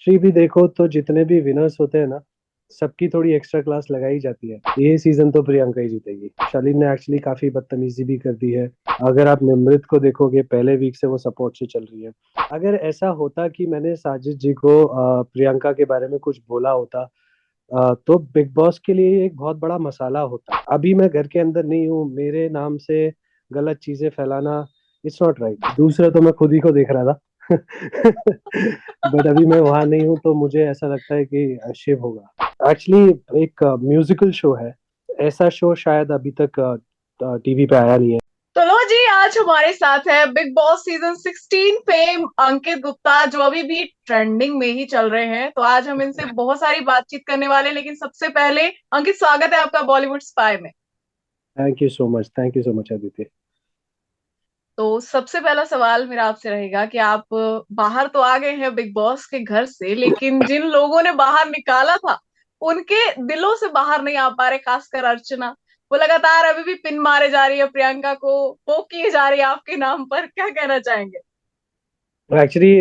History भी देखो तो जितने भी विनर्स होते हैं ना, सबकी थोड़ी एक्स्ट्रा क्लास लगाई जाती है। ये सीजन तो प्रियंका ही जीतेगी। शालीन ने एक्चुअली काफी बदतमीजी भी कर दी है। अगर आप निमृत को देखोगे, पहले वीक से वो सपोर्ट से चल रही है। अगर ऐसा होता कि मैंने साजिद जी को प्रियंका के बारे में कुछ बोला होता, तो बिग बॉस के लिए एक बहुत बड़ा मसाला होता। अभी मैं घर के अंदर नहीं हूँ, मेरे नाम से गलत चीजें फैलाना इट्स नॉट राइट। दूसरा तो मैं खुद ही को देख रहा था। बट अभी मैं वहां नहीं हूँ, तो मुझे ऐसा लगता है कि शिव होगा। एक्चुअली एक म्यूजिकल शो है। ऐसा शो शायद अभी तक टीवी पे आया नहीं है। तो लो जी, आज हमारे साथ है बिग बॉस सीजन 16 फेम अंकित गुप्ता, जो अभी भी ट्रेंडिंग में ही चल रहे हैं। तो आज हम इनसे बहुत सारी बातचीत करने वाले हैं, लेकिन सबसे पहले अंकित, स्वागत है आपका बॉलीवुड स्पाई में। Thank you so much, thank you so much Aditya. तो सबसे पहला सवाल मेरा आपसे रहेगा कि आप बाहर तो आ गए हैं बिग बॉस के घर से, लेकिन जिन लोगों ने बाहर निकाला था उनके दिलों से बाहर नहीं आ पा रहे, खासकर अर्चना। वो लगातार अभी भी पिन मारे जा रही है, प्रियंका को पोक किए जा रही है आपके नाम पर। क्या कहना चाहेंगे? एक्चुअली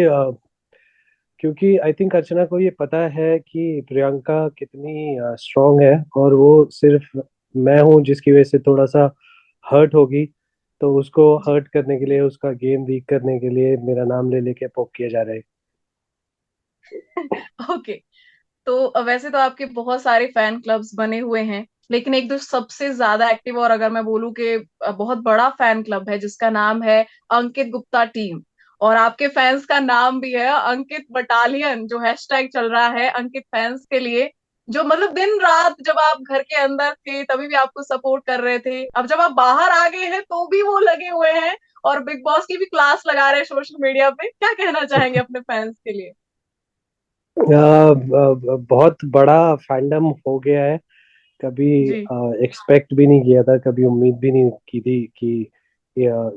क्योंकि आई थिंक अर्चना को ये पता है कि प्रियंका कितनी स्ट्रांग है, और वो सिर्फ मैं हूँ जिसकी वजह से थोड़ा सा हर्ट होगी। तो उसको जी। हर्ट करने के लिए, उसका गेम वीक करने के लिए मेरा नाम ले लेके पोक किए जा रहे हैं। ओके। तो वैसे तो आपके बहुत सारे फैन क्लब्स बने हुए हैं, लेकिन एक जो सबसे ज्यादा एक्टिव, और अगर मैं बोलूँ कि बहुत बड़ा फैन क्लब है, जिसका नाम है अंकित गुप्ता टीम। और आपके फैंस का नाम भी है अंकित बटालियन, जो हैशटैग चल रहा है अंकित फैंस के लिए। जो मतलब दिन रात जब आप घर के अंदर थे तभी भी आपको सपोर्ट कर रहे थे, अब जब आप बाहर आ गए हैं तो भी वो लगे हुए हैं और बिग बॉस की भी क्लास लगा रहे हैं सोशल मीडिया पे। क्या कहना चाहेंगे अपने फैंस के लिए? बहुत बड़ा फैंडम हो गया है। कभी जी। एक्सपेक्ट भी नहीं किया था, कभी उम्मीद भी नहीं की थी कि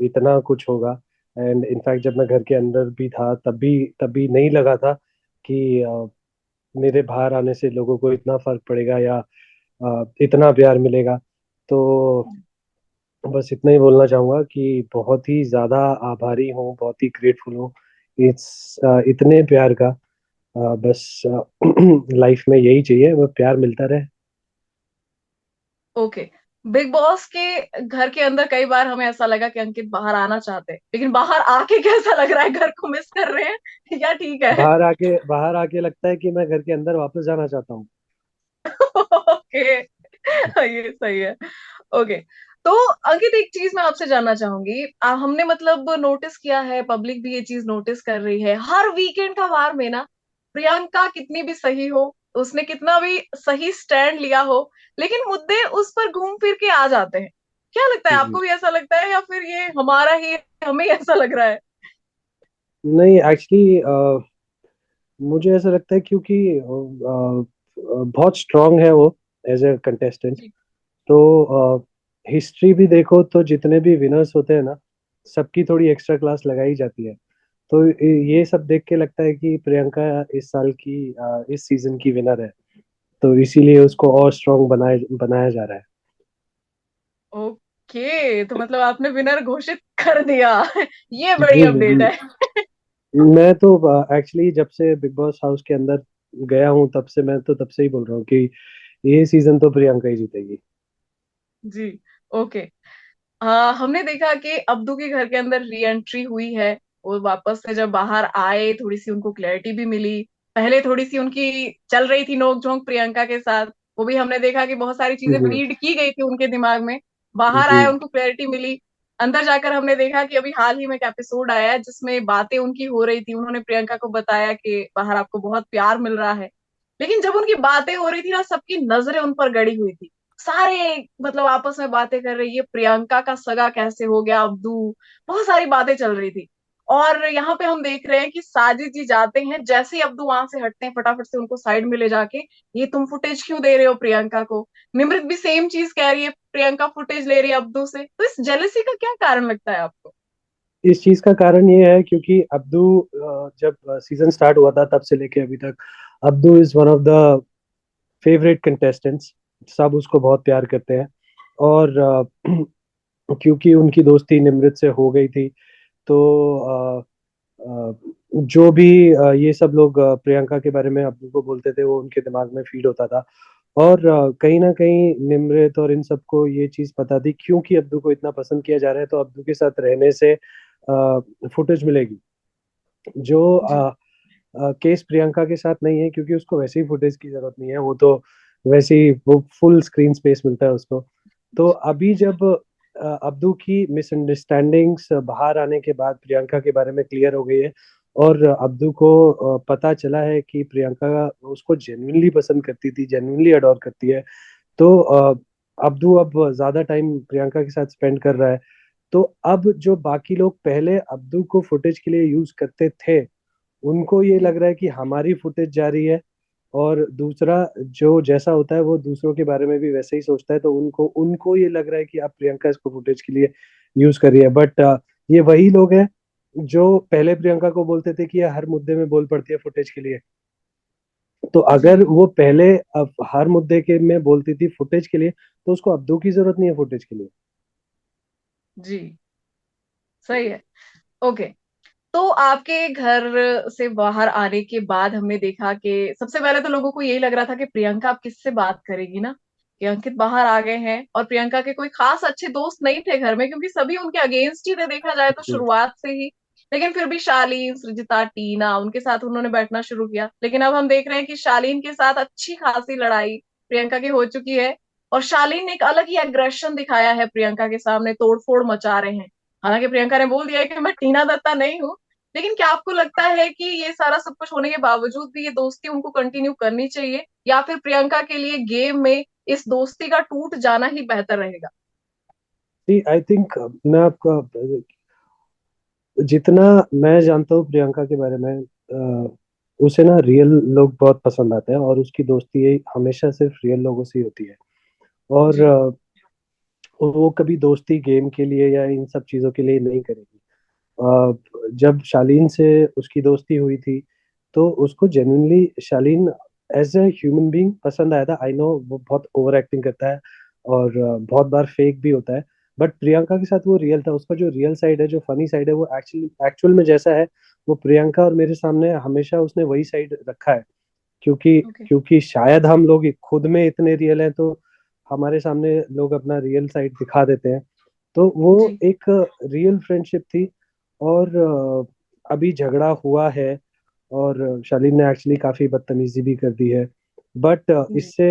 इतना कुछ होगा। एंड इनफैक्ट जब मैं घर के अंदर भी था, तब भी तभी नहीं लगा था कि मेरे बाहर आने से लोगों को इतना फर्क पड़ेगा, या इतना प्यार मिलेगा। तो बस इतना ही बोलना चाहूंगा कि बहुत ही ज्यादा आभारी हूँ, बहुत ही ग्रेटफुल हूँ इस इतने प्यार का। बस लाइफ में यही चाहिए, वो प्यार मिलता रहे। ओके। बिग बॉस के घर के अंदर कई बार हमें ऐसा लगा कि अंकित बाहर आना चाहते हैं, लेकिन बाहर आके कैसा लग रहा है? घर को मिस कर रहे हैं या ठीक है? बाहर आके लगता है कि मैं घर के अंदर वापस जाना चाहता हूँ। ओके। ये सही है। ओके। तो अंकित, एक चीज मैं आपसे जानना चाहूंगी। हमने मतलब नोटिस किया है, पब्लिक भी ये चीज नोटिस कर रही है, हर वीकेंड का वार में ना, प्रियंका कितनी भी सही हो, उसने कितना भी सही स्टैंड लिया हो, लेकिन मुद्दे उस पर घूम फिर के आ जाते हैं। क्या लगता है, जी। आपको भी ऐसा लगता है या फिर ये हमारा ही, हमें ही ऐसा लग रहा है? नहीं, एक्चुअली मुझे ऐसा लगता है क्योंकि बहुत स्ट्रांग है वो एज ए कंटेस्टेंट। जी। तो हिस्ट्री भी देखो तो जितने भी विनर्स होते हैं ना, सबकी थोड़ी एक्स्ट्रा क्लास लगाई जाती है। तो ये सब देख के लगता है कि प्रियंका इस साल की, इस सीजन की विनर है। तो इसीलिए उसको और स्ट्रांग बनाया बनाया जा रहा है। ओके, तो मतलब आपने विनर घोषित कर दिया। ये बड़ी जी जी। अपडेट है। मैं तो एक्चुअली जब से बिग बॉस हाउस के अंदर गया हूँ, तब से मैं तो तब से ही बोल रहा हूँ कि ये सीजन तो प्रियंका ही जीतेगी। जी। ओके। हमने देखा कि अब्दू के घर के अंदर री एंट्री हुई है। वो वापस से जब बाहर आए, थोड़ी सी उनको क्लैरिटी भी मिली। पहले थोड़ी सी उनकी चल रही थी नोक-झोंक प्रियंका के साथ, वो भी हमने देखा कि बहुत सारी चीजें जी फीड की गई थी उनके दिमाग में। बाहर जी आए, उनको क्लैरिटी मिली। अंदर जाकर हमने देखा कि अभी हाल ही में एक एपिसोड आया है जिसमें बातें उनकी हो रही थी, उन्होंने प्रियंका को बताया कि बाहर आपको बहुत प्यार मिल रहा है। लेकिन जब उनकी बातें हो रही थी ना, सबकी नजरें उन पर गड़ी हुई थी। सारे मतलब आपस में बातें कर रही, ये प्रियंका का सगा कैसे हो गया अब्दू। बहुत सारी बातें चल रही थी। और यहाँ पे हम देख रहे हैं कि साजिद जी जाते हैं, जैसे ही अब्दू वहां से हटते हैं, फटाफट से उनको साइड में ले जाके, ये तुम फुटेज क्यों दे रहे हो प्रियंका को? निमृत भी सेम चीज कह रही है, प्रियंका फुटेज ले रही है अब्दू से। तो इस जेलसी का क्या कारण लगता है आपको? इस चीज का कारण ये है क्योंकि अब्दू, जब सीजन स्टार्ट हुआ था तब से लेके अभी तक, Abdu is one of the favourite contestants. सब उसको बहुत प्यार करते हैं। और क्योंकि उनकी दोस्ती निमृत से हो गई थी, तो जो भी ये सब लोग प्रियंका के बारे में अब्दू को बोलते थे वो उनके दिमाग में फीड होता था। और कहीं ना कहीं निमृत और इन सबको ये चीज पता थी क्योंकि अब्दू को इतना पसंद किया जा रहा है, तो अब्दू के साथ रहने से फुटेज मिलेगी जो जी केस प्रियंका के साथ नहीं है, क्योंकि उसको वैसे ही फुटेज की जरूरत नहीं है। वो तो वैसे ही वो फुल स्क्रीन स्पेस मिलता है उसको। तो अभी जब अब्दू की मिसअंडरस्टैंडिंग्स बाहर आने के बाद प्रियंका के बारे में क्लियर हो गई है, और अब्दू को पता चला है कि प्रियंका उसको जेन्युइनली पसंद करती थी, जेन्युइनली अडोर करती है, तो अब्दू अब ज्यादा टाइम प्रियंका के साथ स्पेंड कर रहा है। तो अब जो बाकी लोग पहले अब्दू को फुटेज के लिए यूज करते थे, उनको ये जी लग रहा है कि हमारी फुटेज जा रही है। और दूसरा, जो जैसा होता है वो दूसरों के बारे में भी वैसे ही सोचता है, तो उनको उनको ये लग रहा है कि अब प्रियंका इसको फुटेज के लिए यूज कर रही है। बट ये वही लोग हैं जो पहले प्रियंका को बोलते थे कि ये हर मुद्दे में बोल पड़ती है फुटेज के लिए। तो अगर जी वो पहले अब हर मुद्दे के में बोलती थी फुटेज के लिए, तो उसको अब्दू की जरूरत नहीं है फुटेज के लिए। जी सही है। ओके। तो आपके घर से बाहर आने के बाद हमने देखा कि सबसे पहले तो लोगों को यही लग रहा था कि प्रियंका अब किससे बात करेगी ना, कि अंकित बाहर आ गए हैं और प्रियंका के कोई खास अच्छे दोस्त नहीं थे घर में, क्योंकि सभी उनके अगेंस्ट ही थे देखा जाए तो जी। शुरुआत से ही। लेकिन फिर भी शालीन, सृजिता, टीना, उनके साथ उन्होंने बैठना शुरू किया। लेकिन अब हम देख रहे हैं कि शालीन के साथ अच्छी खासी लड़ाई प्रियंका की हो चुकी है। और शालीन ने एक अलग ही एग्रेशन दिखाया है प्रियंका के सामने, तोड़फोड़ मचा रहे हैं। हालांकि प्रियंका ने बोल दिया है कि मैं टीना दत्ता नहीं हूँ। लेकिन क्या आपको लगता है कि ये सारा सब कुछ होने के बावजूद भी ये दोस्ती उनको कंटिन्यू करनी चाहिए, या फिर प्रियंका के लिए गेम में इस दोस्ती का टूट जाना ही बेहतर रहेगा? आई थिंक मैं आपका जितना मैं जानता हूँ प्रियंका के बारे में, उसे ना रियल लोग बहुत पसंद आते हैं, और उसकी दोस्ती ये हमेशा सिर्फ रियल लोगों से ही होती है। और जी वो कभी दोस्ती गेम के लिए या इन सब चीजों के लिए नहीं करेगी। जब शालीन से उसकी दोस्ती हुई थी, तो उसको genuinely Shaleen as a human being पसंद आया था। आई नो वो बहुत ओवर एक्टिंग करता है और बहुत बार फेक भी होता है, बट प्रियंका के साथ वो रियल था। उसका जो रियल साइड है, जो फनी साइड है, वो एक्चुअली एक्चुअल में जैसा है, वो प्रियंका और मेरे सामने हमेशा उसने वही साइड रखा है। क्योंकि ओके क्योंकि शायद हम लोग खुद में इतने रियल हैं, तो हमारे सामने लोग अपना रियल साइड दिखा देते हैं। तो वो जी एक रियल फ्रेंडशिप थी। और अभी झगड़ा हुआ है, और शालीन ने एक्चुअली काफी बदतमीजी भी कर दी है। बट जी इससे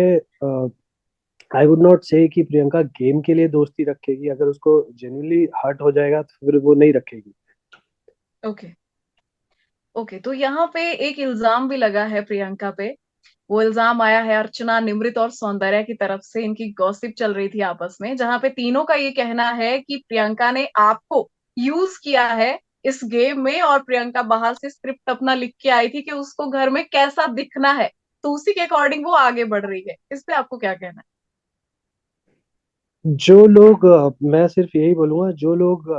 आई वुड नॉट से कि प्रियंका गेम के लिए दोस्ती रखेगी। अगर उसको जेन्युइनली हर्ट हो जाएगा तो फिर वो नहीं रखेगी। ओके। ओके, तो यहाँ पे एक इल्जाम भी लगा है प्रियंका पे। वो इल्जाम आया है अर्चना, निमृत और सौंदर्या की तरफ से। इनकी गॉसिप चल रही थी आपस में, जहां पे तीनों का ये कहना है कि प्रियंका ने आपको यूज किया है इस गेम में, और प्रियंका बाहर से स्क्रिप्ट अपना लिख के आई थी कि उसको घर में कैसा दिखना है, तो उसी के अकॉर्डिंग वो आगे बढ़ रही है। इस पे आपको क्या कहना जो लोग मैं सिर्फ यही बोलूंगा, जो लोग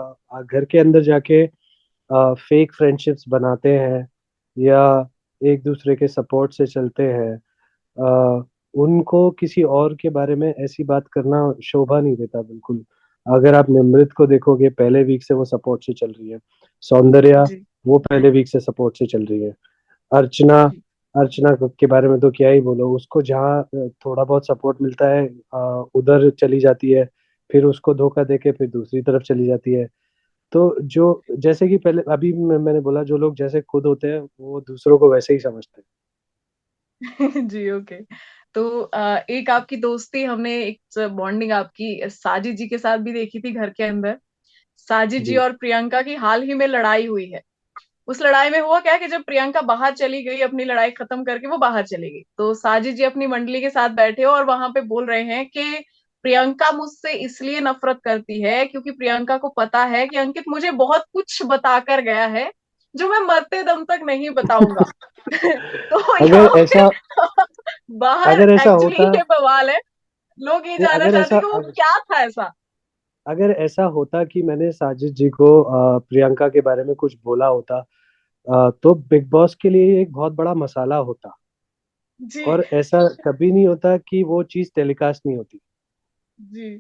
घर के अंदर जाके फेक फ्रेंडशिप्स बनाते हैं या एक दूसरे के सपोर्ट से चलते हैं, अ, उनको किसी और के बारे में ऐसी बात करना शोभा नहीं देता बिल्कुल। अगर आप निमृत को देखोगे, पहले वीक से वो सपोर्ट से चल रही है। है? सौंदर्या, जी वो पहले वीक से सपोर्ट से चल रही है। अर्चना, जी अर्चना के बारे में तो क्या ही बोलो। उसको जहाँ थोड़ा बहुत सपोर्ट मिलता है, उधर चली जाती है। फिर उसको धोखा देके फिर दूसरी तरफ चली जाती है। तो जो जैसे कि पहले अभी मैंने बोला, जो लोग जैसे खुद होते हैं वो दूसरों को वैसे ही समझते जी ओके। तो एक आपकी दोस्ती हमने, एक बॉन्डिंग आपकी साजिद जी के साथ भी देखी थी घर के अंदर। साजिद हैं। जी जी। और प्रियंका की हाल ही में लड़ाई हुई है। उस लड़ाई में हुआ क्या कि जब प्रियंका बाहर चली गई, अपनी लड़ाई खत्म करके वो बाहर चली गई, तो साजिद जी अपनी मंडली के साथ बैठे हो और वहां पे बोल रहे हैं कि प्रियंका मुझसे इसलिए नफरत करती है क्योंकि प्रियंका को पता है कि अंकित मुझे बहुत कुछ बताकर गया है जो मैं मरते दम तक नहीं बताऊंगा। तो अगर यहाँ पे ऐसा बाहर अगर ऐसा एक्चुअली होता ये बवाल है। लोग ये नहीं, जानना चाहते हैं कि वो क्या था ऐसा। अगर ऐसा होता कि मैंने साजिद जी को प्रियंका के बारे में कुछ बोला होता, तो बिग बॉस के लिए ये एक बहुत बड़ा मसाला होता। जी और ऐसा कभी नहीं होता कि वो चीज टेलीकास्ट नहीं होती। जी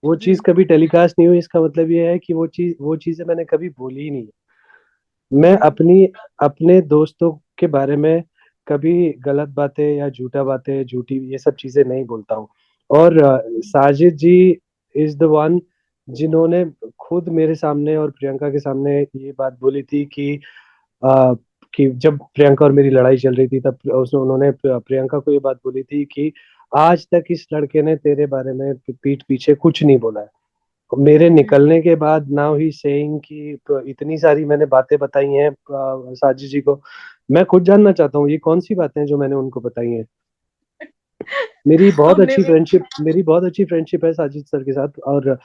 वो जी चीज कभी टेलीकास्ट नहीं हुई, इसका मतलब ये है कि वो चीजें मैंने कभी बोली ही नहीं है। मैं जी अपनी अपने दोस्तों के बारे में कभी गलत बातें या झूठा बातें, झूठी ये सब चीजें नहीं बोलता हूँ। और साजिद जी इज द वन जिन्होंने खुद मेरे सामने और प्रियंका के सामने ये बात बोली थी अ, कि जब प्रियंका और मेरी लड़ाई चल रही थी तब उन्होंने प्रियंका को ये बात बोली थी कि आज तक इस लड़के ने तेरे बारे में पीठ पीछे कुछ नहीं बोला है। मेरे जी निकलने के बाद नाउ ही सेइंग कि इतनी सारी मैंने बातें बताई हैं साजिद जी को। मैं खुद जानना चाहता हूँ ये कौन सी बातें हैं जो मैंने उनको बताई हैं। हमने भी। मेरी बहुत अच्छी फ्रेंडशिप है साजिद सर के साथ। और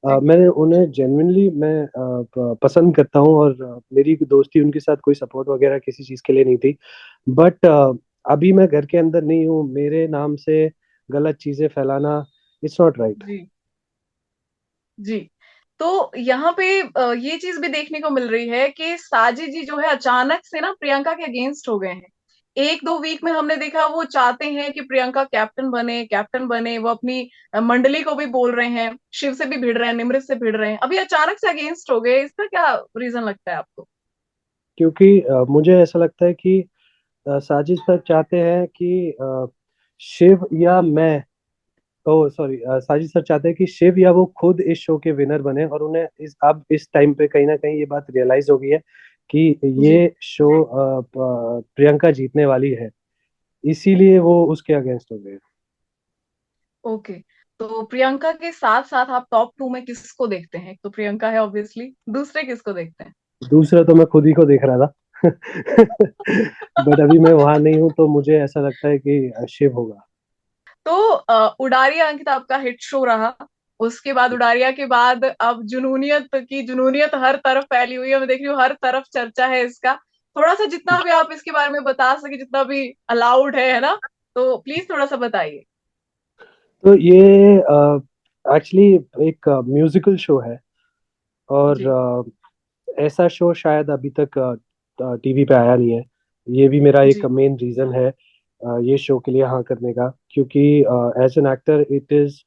जी मैंने उन्हें जेन्युइनली पसंद करता हूँ। और मेरी दोस्ती उनके साथ कोई सपोर्ट वगैरह किसी चीज के लिए नहीं थी। बट अभी मैं घर के अंदर नहीं हूँ, मेरे नाम से गलत चीजें फैलाना इट्स नॉट राइट। जी जी। तो यहाँ पे ये चीज भी देखने को मिल रही है कि साजिद जी जो है अचानक से ना प्रियंका के अगेंस्ट हो गए हैं। एक दो वीक में हमने देखा वो चाहते हैं कि प्रियंका कैप्टन बने, वो अपनी मंडली को भी बोल रहे हैं, शिव से भी भिड़ रहे हैं, निमृत से भिड़ रहे हैं, अभी अचानक से अगेंस्ट हो गए, इसका क्या रीजन लगता है आपको? क्योंकि मुझे ऐसा लगता है कि साजिद सर चाहते हैं कि शिव या मैं, ओ सॉरी, साजिद सर चाहते हैं कि शिव या वो खुद इस शो के विनर बने। और उन्हें इस टाइम पे कहीं ना कहीं ये बात रियलाइज हो गई है कि जी ये शो प्रियंका जीतने वाली है, इसीलिए वो उसके अगेंस्ट हो गए। ओके। तो प्रियंका के साथ साथ आप टॉप टू में किसको देखते हैं? एक तो प्रियंका है ऑब्वियसली, दूसरे किसको देखते हैं? दूसरा तो मैं खुद ही को देख रहा था। बट अभी मैं वहां नहीं हूँ तो मुझे ऐसा लगता है कि शिव होगा। तो उडारिया अंकित आपका हिट शो रहा। उसके बाद उडारिया के बाद अब जुनूनियत हर तरफ फैली हुई है, मैं देख रही हूँ हर तरफ चर्चा है इसका। थोड़ा सा जितना भी आप इसके बारे में बता सके, जितना भी अलाउड है ना, तो प्लीज थोड़ा सा बताइए। तो ये एक्चुअली एक म्यूजिकल शो है। और जी ऐसा शो शायद अभी तक टीवी पे आया नहीं है। ये भी मेरा एक जी मेन रीजन है ये शो के लिए हाँ करने का। क्योंकि as an actor it is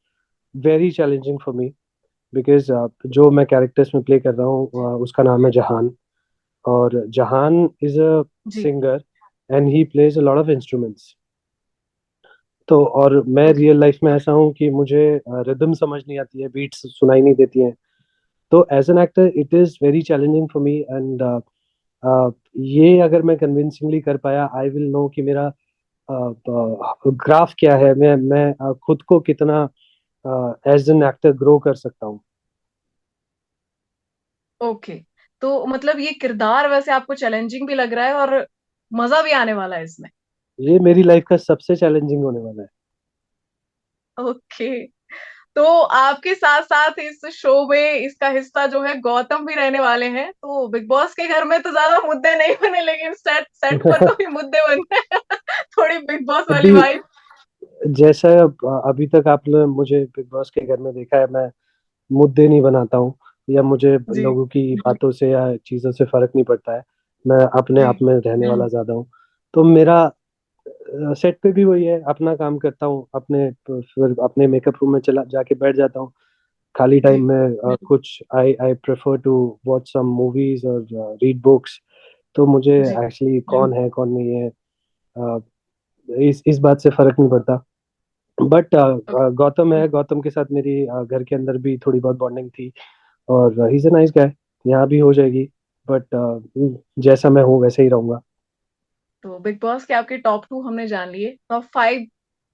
very challenging for me. Because जो मैं कैरेक्टर्स में प्ले कर रहा हूँ उसका नाम है जहान। और जहान इज अ जी। Singer and he plays a lot of instruments. तो और मैं ओके रियल लाइफ में ऐसा हूँ कि मुझे रिदम समझ नहीं आती है, बीट्स सुनाई नहीं देती हैं। तो as an actor it is very challenging for me. And ये अगर मैं कन्विंसिंगली कर पाया आई विल नो कि मेरा ग्राफ क्या है, मैं खुद को कितना एज एन एक्टर ग्रो कर सकता हूँ। ओके। तो मतलब ये किरदार वैसे आपको चैलेंजिंग भी लग रहा है और मजा भी आने वाला है इसमें? ये मेरी लाइफ का सबसे चैलेंजिंग होने वाला है। ओके। तो आपके साथ साथ इस शो में इसका हिस्सा जो है गौतम भी रहने वाले हैं, तो बिग बॉस के घर में तो ज्यादा मुद्दे नहीं बने, लेकिन सेट सेट पर तो भी मुद्दे बनते हैं। थोड़ी बिग बॉस वाली अभी वाइब। जैसा अभी तक आपने मुझे बिग बॉस के घर में देखा है, मैं मुद्दे नहीं बनाता हूँ या मुझे जी लोगों की बातों से या चीजों से फर्क नहीं पड़ता है। मैं अपने जी आप में रहने वाला ज्यादा हूँ। तो मेरा सेट पे भी वही है, अपना काम करता हूँ, फिर अपने मेकअप रूम में चला जाके बैठ जाता हूँ। खाली टाइम जी में कुछ I I prefer to watch some movies और रीड बुक्स। तो मुझे जी। एक्चुअली कौन है कौन नहीं है अ, इस बात से फर्क नहीं पड़ता। बट गौतम है, गौतम के साथ मेरी घर के अंदर भी थोड़ी बहुत बॉन्डिंग थी। और he is a nice guy, यहाँ भी हो जाएगी। बट जैसा मैं हूँ वैसे ही रहूंगा। तो बिग बॉस के आपके टॉप टू हमने जान लिए, टॉप फाइव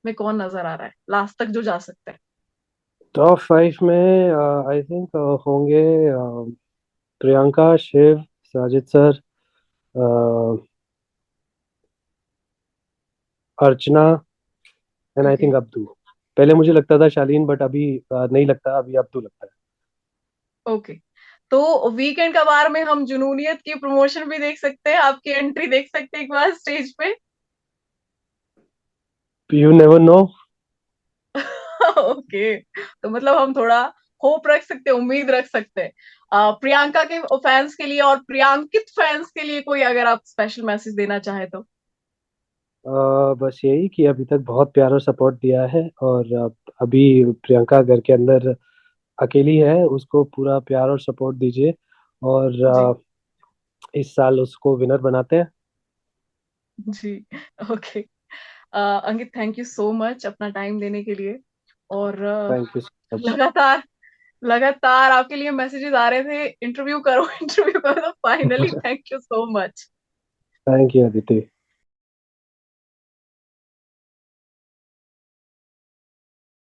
में कौन नजर आ रहा है लास्ट तक जो जा सकता है? टॉप फाइव में आई थिंक होंगे Priyanka, Shiv, Sajid sir, Archana, and I okay think Abdu. पहले मुझे लगता था शालीन बट अभी नहीं लगता, अभी अब्दू लगता है। ओके। तो वीकेंड का वार में हम जुनूनियत की प्रमोशन भी देख सकते हैं, आपकी एंट्री देख सकते हैं एक बार स्टेज पे। You never know. ओके। तो मतलब हम थोड़ा होप रख सकते हैं, उम्मीद रख सकते हैं। प्रियंका के फैंस के लिए और प्रियांकित फैंस के लिए कोई अगर आप स्पेशल मैसेज देना चाहे तो? बस यही कि अभी तक बहुत प्यार और सपोर्ट दिया है। और अभी प्रियंका घर के अंदर अकेली है, उसको पूरा प्यार और सपोर्ट दीजिए। और जी इस साल उसको विनर बनाते हैं। जी। Okay. Ankit, thank you so much अपना टाइम देने के लिए। और थैंक यू सो मच। लगातार लगातार आपके लिए मैसेजेस आ रहे थे, इंटरव्यू करो इंटरव्यू करो, तो finally thank you so much. Thank you Aditi.